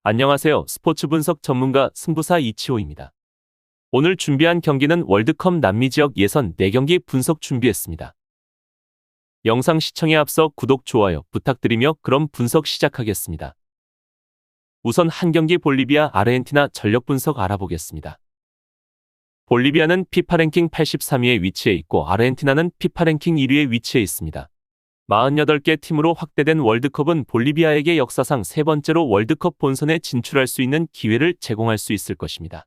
안녕하세요. 스포츠 분석 전문가 승부사 이치호입니다. 오늘 준비한 경기는 월드컵 남미 지역 예선 4경기 분석 준비했습니다. 영상 시청에 앞서 구독, 좋아요 부탁드리며 그럼 분석 시작하겠습니다. 우선 한 경기 볼리비아, 아르헨티나 전력 분석 알아보겠습니다. 볼리비아는 피파 랭킹 83위에 위치해 있고 아르헨티나는 피파 랭킹 1위에 위치해 있습니다. 48개 팀으로 확대된 월드컵은 볼리비아에게 역사상 세 번째로 월드컵 본선에 진출할 수 있는 기회를 제공할 수 있을 것입니다.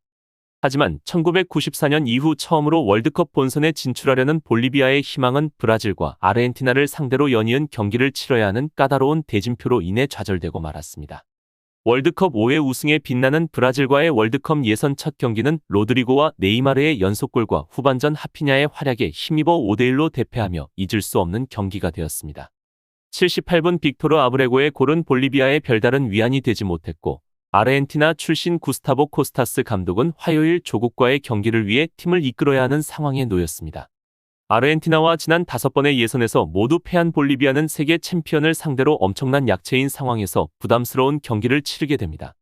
하지만 1994년 이후 처음으로 월드컵 본선에 진출하려는 볼리비아의 희망은 브라질과 아르헨티나를 상대로 연이은 경기를 치러야 하는 까다로운 대진표로 인해 좌절되고 말았습니다. 월드컵 5회 우승에 빛나는 브라질과의 월드컵 예선 첫 경기는 로드리고와 네이마르의 연속골과 후반전 하피냐의 활약에 힘입어 5대1로 대패하며 잊을 수 없는 경기가 되었습니다. 78분 빅토르 아브레고의 골은 볼리비아에 별다른 위안이 되지 못했고 아르헨티나 출신 구스타보 코스타스 감독은 화요일 조국과의 경기를 위해 팀을 이끌어야 하는 상황에 놓였습니다. 아르헨티나와 지난 5번의 예선에서 모두 패한 볼리비아는 세계 챔피언을 상대로 엄청난 약체인 상황에서 부담스러운 경기를 치르게 됩니다.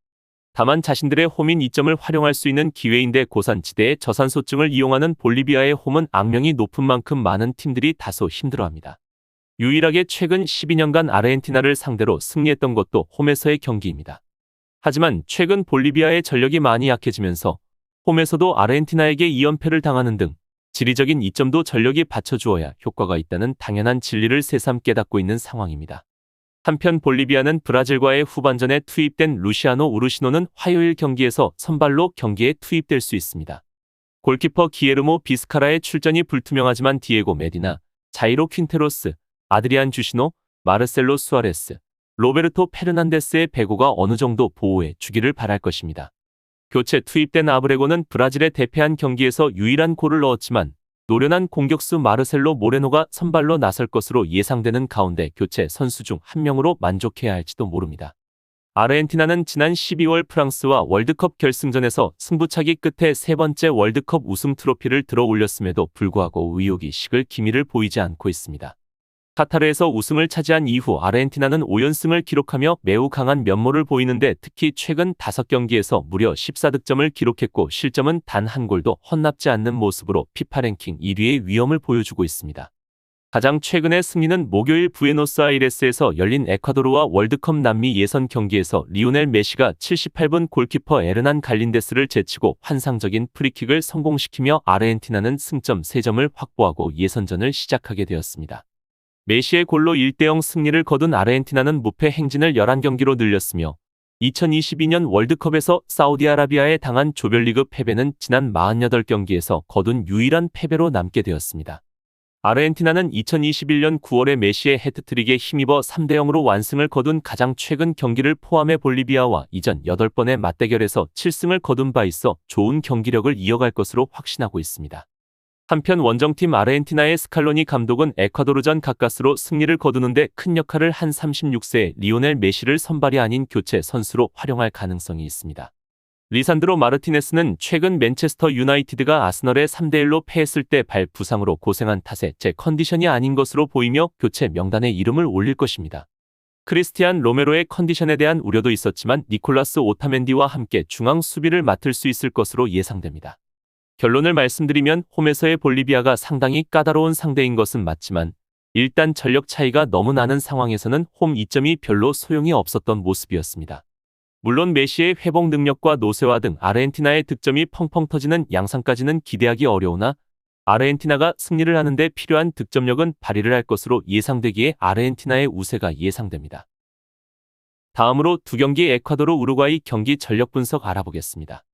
다만 자신들의 홈인 이점을 활용할 수 있는 기회인데 고산지대의 저산소증을 이용하는 볼리비아의 홈은 악명이 높은 만큼 많은 팀들이 다소 힘들어합니다. 유일하게 최근 12년간 아르헨티나를 상대로 승리했던 것도 홈에서의 경기입니다. 하지만 최근 볼리비아의 전력이 많이 약해지면서 홈에서도 아르헨티나에게 2연패를 당하는 등 지리적인 이점도 전력이 받쳐주어야 효과가 있다는 당연한 진리를 새삼 깨닫고 있는 상황입니다. 한편 볼리비아는 브라질과의 후반전에 투입된 루시아노 우르시노는 화요일 경기에서 선발로 경기에 투입될 수 있습니다. 골키퍼 기에르모 비스카라의 출전이 불투명하지만 디에고 메디나, 자이로 퀸테로스, 아드리안 주시노, 마르셀로 수아레스, 로베르토 페르난데스의 배고가 어느 정도 보호해 주기를 바랄 것입니다. 교체 투입된 아브레고는 브라질에 대패한 경기에서 유일한 골을 넣었지만 노련한 공격수 마르셀로 모레노가 선발로 나설 것으로 예상되는 가운데 교체 선수 중 한 명으로 만족해야 할지도 모릅니다. 아르헨티나는 지난 12월 프랑스와 월드컵 결승전에서 승부차기 끝에 세 번째 월드컵 우승 트로피를 들어 올렸음에도 불구하고 의욕이 식을 기미를 보이지 않고 있습니다. 카타르에서 우승을 차지한 이후 아르헨티나는 5연승을 기록하며 매우 강한 면모를 보이는데 특히 최근 5경기에서 무려 14득점을 기록했고 실점은 단 한 골도 헌납지 않는 모습으로 피파 랭킹 1위의 위엄을 보여주고 있습니다. 가장 최근의 승리는 목요일 부에노스아이레스에서 열린 에콰도르와 월드컵 남미 예선 경기에서 리오넬 메시가 78분 골키퍼 에르난 갈린데스를 제치고 환상적인 프리킥을 성공시키며 아르헨티나는 승점 3점을 확보하고 예선전을 시작하게 되었습니다. 메시의 골로 1대0 승리를 거둔 아르헨티나는 무패 행진을 11경기로 늘렸으며 2022년 월드컵에서 사우디아라비아에 당한 조별리그 패배는 지난 48경기에서 거둔 유일한 패배로 남게 되었습니다. 아르헨티나는 2021년 9월에 메시의 해트트릭에 힘입어 3대0으로 완승을 거둔 가장 최근 경기를 포함해 볼리비아와 이전 8번의 맞대결에서 7승을 거둔 바 있어 좋은 경기력을 이어갈 것으로 확신하고 있습니다. 한편 원정팀 아르헨티나의 스칼로니 감독은 에콰도르전 가까스로 승리를 거두는데 큰 역할을 한 36세의 리오넬 메시를 선발이 아닌 교체 선수로 활용할 가능성이 있습니다. 리산드로 마르티네스는 최근 맨체스터 유나이티드가 아스널에 3대1로 패했을 때 발 부상으로 고생한 탓에 제 컨디션이 아닌 것으로 보이며 교체 명단에 이름을 올릴 것입니다. 크리스티안 로메로의 컨디션에 대한 우려도 있었지만 니콜라스 오타멘디와 함께 중앙 수비를 맡을 수 있을 것으로 예상됩니다. 결론을 말씀드리면 홈에서의 볼리비아가 상당히 까다로운 상대인 것은 맞지만 일단 전력 차이가 너무 나는 상황에서는 홈 이점이 별로 소용이 없었던 모습이었습니다. 물론 메시의 회복 능력과 노세화 등 아르헨티나의 득점이 펑펑 터지는 양상까지는 기대하기 어려우나 아르헨티나가 승리를 하는데 필요한 득점력은 발휘를 할 것으로 예상되기에 아르헨티나의 우세가 예상됩니다. 다음으로 2경기 에콰도르 우루과이 경기 전력 분석 알아보겠습니다.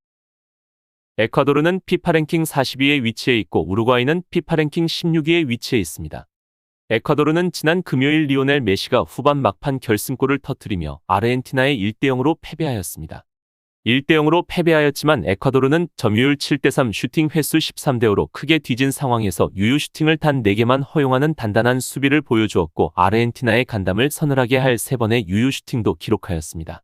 에콰도르는 피파 랭킹 40위에 위치해 있고 우루과이는 피파 랭킹 16위에 위치해 있습니다. 에콰도르는 지난 금요일 리오넬 메시가 후반 막판 결승골을 터뜨리며 아르헨티나에 1대0으로 패배하였습니다. 1대0으로 패배하였지만 에콰도르는 점유율 7대3 슈팅 횟수 13대5로 크게 뒤진 상황에서 유효 슈팅을 단 4개만 허용하는 단단한 수비를 보여주었고 아르헨티나의 간담을 서늘하게 할 3번의 유효 슈팅도 기록하였습니다.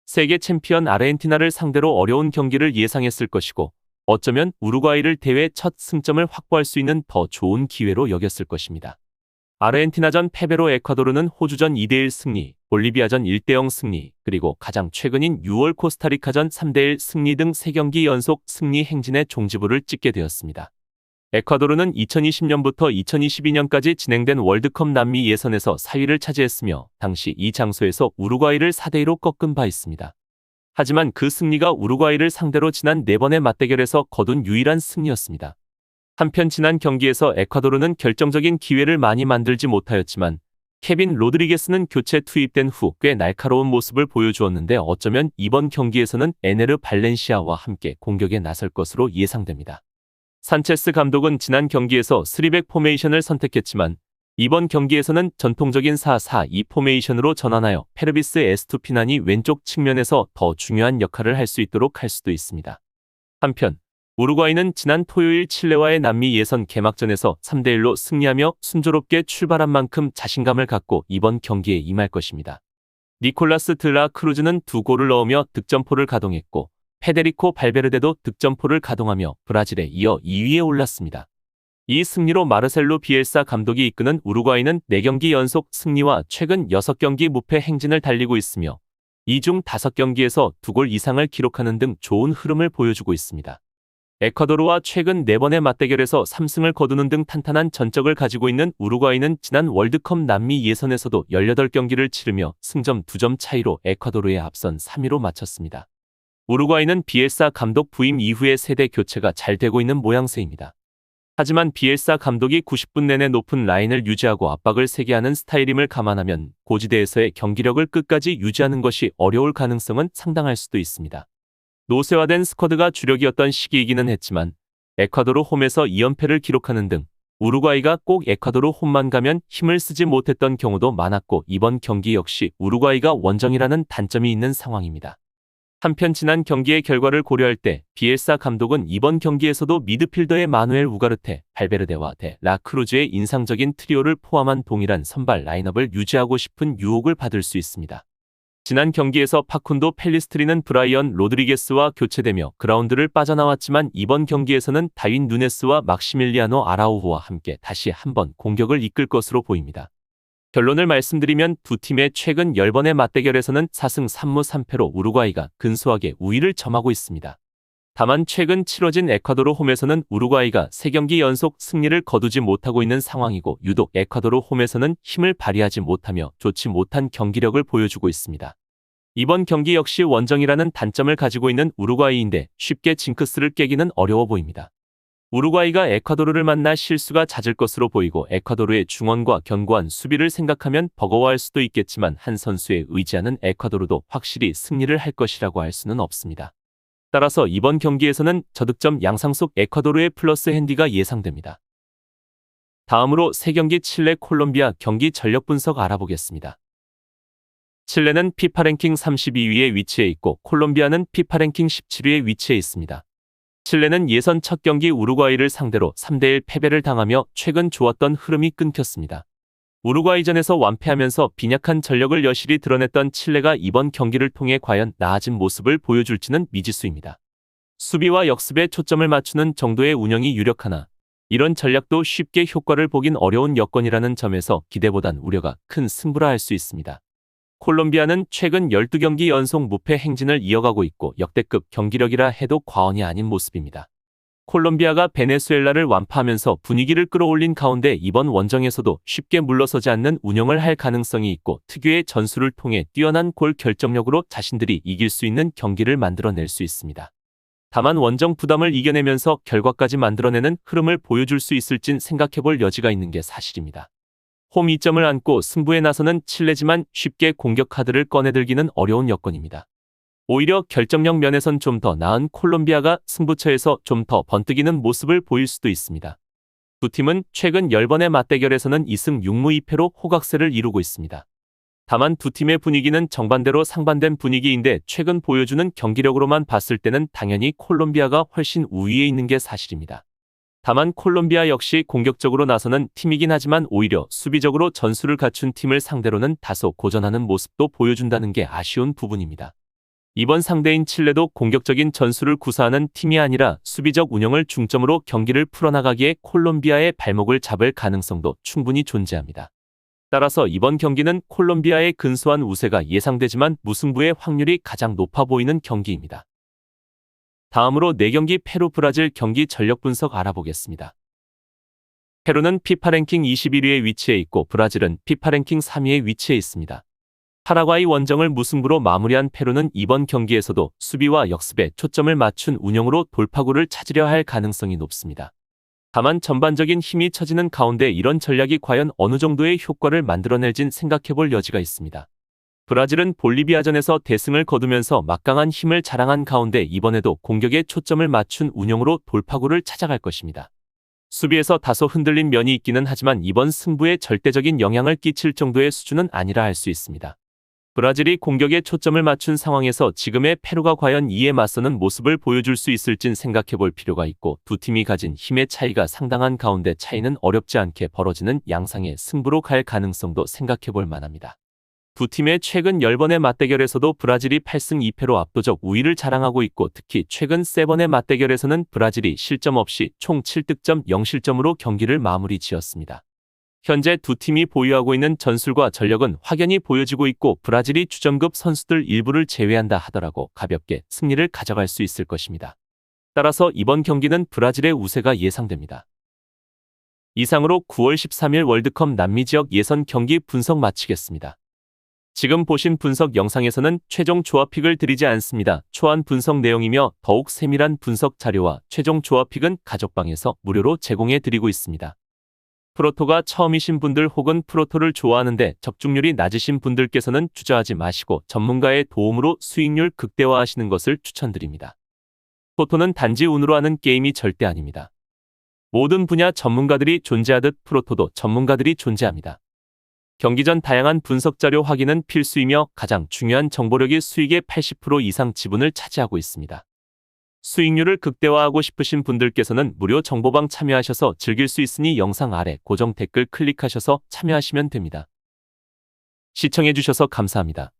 세계 챔피언 아르헨티나를 상대로 어려운 경기를 예상했을 것이고 어쩌면 우루과이를 대회 첫 승점을 확보할 수 있는 더 좋은 기회로 여겼을 것입니다. 아르헨티나전 패배로 에콰도르는 호주전 2대1 승리, 볼리비아전 1대0 승리, 그리고 가장 최근인 6월 코스타리카전 3대1 승리 등 3경기 연속 승리 행진의 종지부를 찍게 되었습니다. 에콰도르는 2020년부터 2022년까지 진행된 월드컵 남미 예선에서 4위를 차지했으며 당시 이 장소에서 우루과이를 4대2로 꺾은 바 있습니다. 하지만 그 승리가 우루과이를 상대로 지난 4번의 맞대결에서 거둔 유일한 승리였습니다. 한편 지난 경기에서 에콰도르는 결정적인 기회를 많이 만들지 못하였지만 케빈 로드리게스는 교체 투입된 후 꽤 날카로운 모습을 보여주었는데 어쩌면 이번 경기에서는 에네르 발렌시아와 함께 공격에 나설 것으로 예상됩니다. 산체스 감독은 지난 경기에서 3백 포메이션을 선택했지만 이번 경기에서는 전통적인 4-4-2 포메이션으로 전환하여 페르비스 에스투피난이 왼쪽 측면에서 더 중요한 역할을 할 수 있도록 할 수도 있습니다. 한편 우루과이는 지난 토요일 칠레와의 남미 예선 개막전에서 3대1로 승리하며 순조롭게 출발한 만큼 자신감을 갖고 이번 경기에 임할 것입니다. 니콜라스 드라 크루즈는 2골을 넣으며 득점포를 가동했고 페데리코 발베르데도 득점포를 가동하며 브라질에 이어 2위에 올랐습니다. 이 승리로 마르셀로 비엘사 감독이 이끄는 우루과이는 4경기 연속 승리와 최근 6경기 무패 행진을 달리고 있으며 이 중 5경기에서 2골 이상을 기록하는 등 좋은 흐름을 보여주고 있습니다. 에콰도르와 최근 4번의 맞대결에서 3승을 거두는 등 탄탄한 전적을 가지고 있는 우루과이는 지난 월드컵 남미 예선에서도 18경기를 치르며 승점 2점 차이로 에콰도르에 앞선 3위로 마쳤습니다. 우루과이는 비엘사 감독 부임 이후에 세대 교체가 잘 되고 있는 모양새입니다. 하지만 비엘사 감독이 90분 내내 높은 라인을 유지하고 압박을 세게 하는 스타일임을 감안하면 고지대에서의 경기력을 끝까지 유지하는 것이 어려울 가능성은 상당할 수도 있습니다. 노쇠화된 스쿼드가 주력이었던 시기이기는 했지만 에콰도르 홈에서 2연패를 기록하는 등 우루과이가 꼭 에콰도르 홈만 가면 힘을 쓰지 못했던 경우도 많았고 이번 경기 역시 우루과이가 원정이라는 단점이 있는 상황입니다. 한편 지난 경기의 결과를 고려할 때 비엘사 감독은 이번 경기에서도 미드필더의 마누엘 우가르테, 발베르데와 데 라 크루즈의 인상적인 트리오를 포함한 동일한 선발 라인업을 유지하고 싶은 유혹을 받을 수 있습니다. 지난 경기에서 파쿤도 펠리스트리는 브라이언 로드리게스와 교체되며 그라운드를 빠져나왔지만 이번 경기에서는 다윈 누네스와 막시밀리아노 아라우호와 함께 다시 한번 공격을 이끌 것으로 보입니다. 결론을 말씀드리면 두 팀의 최근 10번의 맞대결에서는 4승 3무 3패로 우루과이가 근소하게 우위를 점하고 있습니다. 다만 최근 치러진 에콰도르 홈에서는 우루과이가 3경기 연속 승리를 거두지 못하고 있는 상황이고 유독 에콰도르 홈에서는 힘을 발휘하지 못하며 좋지 못한 경기력을 보여주고 있습니다. 이번 경기 역시 원정이라는 단점을 가지고 있는 우루과이인데 쉽게 징크스를 깨기는 어려워 보입니다. 우루과이가 에콰도르를 만나 실수가 잦을 것으로 보이고 에콰도르의 중원과 견고한 수비를 생각하면 버거워할 수도 있겠지만 한 선수에 의지하는 에콰도르도 확실히 승리를 할 것이라고 할 수는 없습니다. 따라서 이번 경기에서는 저득점 양상 속 에콰도르의 플러스 핸디가 예상됩니다. 다음으로 3경기 칠레 콜롬비아 경기 전력 분석 알아보겠습니다. 칠레는 피파 랭킹 32위에 위치해 있고 콜롬비아는 피파 랭킹 17위에 위치해 있습니다. 칠레는 예선 첫 경기 우루과이를 상대로 3대1 패배를 당하며 최근 좋았던 흐름이 끊겼습니다. 우루과이전에서 완패하면서 빈약한 전력을 여실히 드러냈던 칠레가 이번 경기를 통해 과연 나아진 모습을 보여줄지는 미지수입니다. 수비와 역습에 초점을 맞추는 정도의 운영이 유력하나 이런 전략도 쉽게 효과를 보긴 어려운 여건이라는 점에서 기대보단 우려가 큰 승부라 할 수 있습니다. 콜롬비아는 최근 12경기 연속 무패 행진을 이어가고 있고 역대급 경기력이라 해도 과언이 아닌 모습입니다. 콜롬비아가 베네수엘라를 완파하면서 분위기를 끌어올린 가운데 이번 원정에서도 쉽게 물러서지 않는 운영을 할 가능성이 있고 특유의 전술을 통해 뛰어난 골 결정력으로 자신들이 이길 수 있는 경기를 만들어낼 수 있습니다. 다만 원정 부담을 이겨내면서 결과까지 만들어내는 흐름을 보여줄 수 있을진 생각해볼 여지가 있는 게 사실입니다. 홈 2점을 안고 승부에 나서는 칠레지만 쉽게 공격 카드를 꺼내들기는 어려운 여건입니다. 오히려 결정력 면에선 좀 더 나은 콜롬비아가 승부처에서 좀 더 번뜩이는 모습을 보일 수도 있습니다. 두 팀은 최근 10번의 맞대결에서는 2승 6무 2패로 호각세를 이루고 있습니다. 다만 두 팀의 분위기는 정반대로 상반된 분위기인데 최근 보여주는 경기력으로만 봤을 때는 당연히 콜롬비아가 훨씬 우위에 있는 게 사실입니다. 다만 콜롬비아 역시 공격적으로 나서는 팀이긴 하지만 오히려 수비적으로 전술을 갖춘 팀을 상대로는 다소 고전하는 모습도 보여준다는 게 아쉬운 부분입니다. 이번 상대인 칠레도 공격적인 전술을 구사하는 팀이 아니라 수비적 운영을 중점으로 경기를 풀어나가기에 콜롬비아의 발목을 잡을 가능성도 충분히 존재합니다. 따라서 이번 경기는 콜롬비아의 근소한 우세가 예상되지만 무승부의 확률이 가장 높아 보이는 경기입니다. 다음으로 4경기 페루 브라질 경기 전력 분석 알아보겠습니다. 페루는 피파 랭킹 21위에 위치해 있고 브라질은 피파 랭킹 3위에 위치해 있습니다. 파라과이 원정을 무승부로 마무리한 페루는 이번 경기에서도 수비와 역습에 초점을 맞춘 운영으로 돌파구를 찾으려 할 가능성이 높습니다. 다만 전반적인 힘이 처지는 가운데 이런 전략이 과연 어느 정도의 효과를 만들어낼진 생각해볼 여지가 있습니다. 브라질은 볼리비아전에서 대승을 거두면서 막강한 힘을 자랑한 가운데 이번에도 공격에 초점을 맞춘 운영으로 돌파구를 찾아갈 것입니다. 수비에서 다소 흔들린 면이 있기는 하지만 이번 승부에 절대적인 영향을 끼칠 정도의 수준은 아니라 할 수 있습니다. 브라질이 공격에 초점을 맞춘 상황에서 지금의 페루가 과연 이에 맞서는 모습을 보여줄 수 있을진 생각해볼 필요가 있고 두 팀이 가진 힘의 차이가 상당한 가운데 차이는 어렵지 않게 벌어지는 양상의 승부로 갈 가능성도 생각해볼 만합니다. 두 팀의 최근 10번의 맞대결에서도 브라질이 8승 2패로 압도적 우위를 자랑하고 있고 특히 최근 3번의 맞대결에서는 브라질이 실점 없이 총 7득점 0실점으로 경기를 마무리 지었습니다. 현재 두 팀이 보유하고 있는 전술과 전력은 확연히 보여지고 있고 브라질이 주전급 선수들 일부를 제외한다 하더라도 가볍게 승리를 가져갈 수 있을 것입니다. 따라서 이번 경기는 브라질의 우세가 예상됩니다. 이상으로 9월 13일 월드컵 남미 지역 예선 경기 분석 마치겠습니다. 지금 보신 분석 영상에서는 최종 조합픽을 드리지 않습니다. 초안 분석 내용이며 더욱 세밀한 분석 자료와 최종 조합픽은 가족방에서 무료로 제공해 드리고 있습니다. 프로토가 처음이신 분들 혹은 프로토를 좋아하는데 적중률이 낮으신 분들께서는 주저하지 마시고 전문가의 도움으로 수익률 극대화하시는 것을 추천드립니다. 프로토는 단지 운으로 하는 게임이 절대 아닙니다. 모든 분야 전문가들이 존재하듯 프로토도 전문가들이 존재합니다. 경기 전 다양한 분석 자료 확인은 필수이며 가장 중요한 정보력이 수익의 80% 이상 지분을 차지하고 있습니다. 수익률을 극대화하고 싶으신 분들께서는 무료 정보방 참여하셔서 즐길 수 있으니 영상 아래 고정 댓글 클릭하셔서 참여하시면 됩니다. 시청해주셔서 감사합니다.